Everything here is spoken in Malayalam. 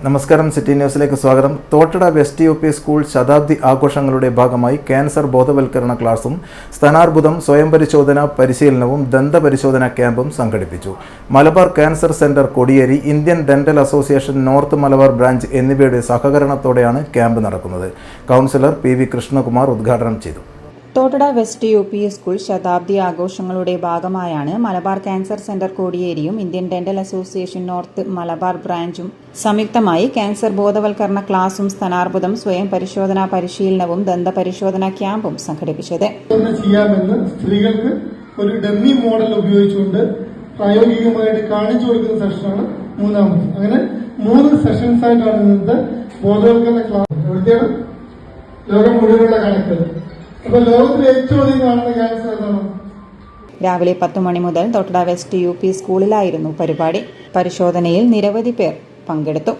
നമസ്കാരം, സിറ്റി ന്യൂസിലേക്ക് സ്വാഗതം. Thottada west U P school ശതാബ്ദി ആഘോഷങ്ങളുടെ ഭാഗമായി ക്യാൻസർ ബോധവൽക്കരണ ക്ലാസും സ്ഥാനാർബുദം സ്വയം പരിശോധന പരിശീലനവും ദന്തപരിശോധന ക്യാമ്പും സംഘടിപ്പിച്ചു. Malabar cancer centre Kodiyeri, Indian dental association north Malabar branch എന്നിവയുടെ സഹകരണത്തോടെയാണ് ക്യാമ്പ് നടക്കുന്നത്. കൗൺസിലർ പി വി കൃഷ്ണകുമാർ ഉദ്ഘാടനം ചെയ്തു. Thottada west U P school ശതാബ്ദി ആഘോഷങ്ങളുടെ ഭാഗമായാണ് മലബാർ ക്യാൻസർ സെന്റർ കോടിയേരിയും Indian dental association north Malabar ബ്രാഞ്ചും സംയുക്തമായി ക്യാൻസർ ബോധവൽക്കരണ ക്ലാസും സ്ഥാനാർബുദം സ്വയം പരിശോധനാ പരിശീലനവും ദന്തപരിശോധനാ ക്യാമ്പും സംഘടിപ്പിച്ചത്. ചെയ്യാമെന്ന് സ്ത്രീകൾക്ക് ഒരു ഡമ്മി മോഡൽ ഉപയോഗിച്ചുകൊണ്ട് പ്രായോഗികമായിട്ട് കാണിച്ചു കൊടുക്കുന്ന സെഷനാണ് മൂന്നാമത്. അങ്ങനെ 3 സെഷൻസ് ആയിട്ടാണ് ഇന്നത്തെ ബോധവൽക്കരണ ക്ലാസ്. എവിടെയാണ് ലോകം മുഴുവനുള്ള കണക്കുകൾ. അപ്പൊ ലോകത്തിൽ ഏറ്റവും അധികം കാണുന്ന ക്യാൻസർ ഏതാണ്? രാവിലെ 10 മണി മുതൽ തോട്ടട വെസ്റ്റ് യു പി സ്കൂളിലായിരുന്നു പരിപാടി. പരിശോധനയിൽ നിരവധി പേർ പങ്കെടുത്തു.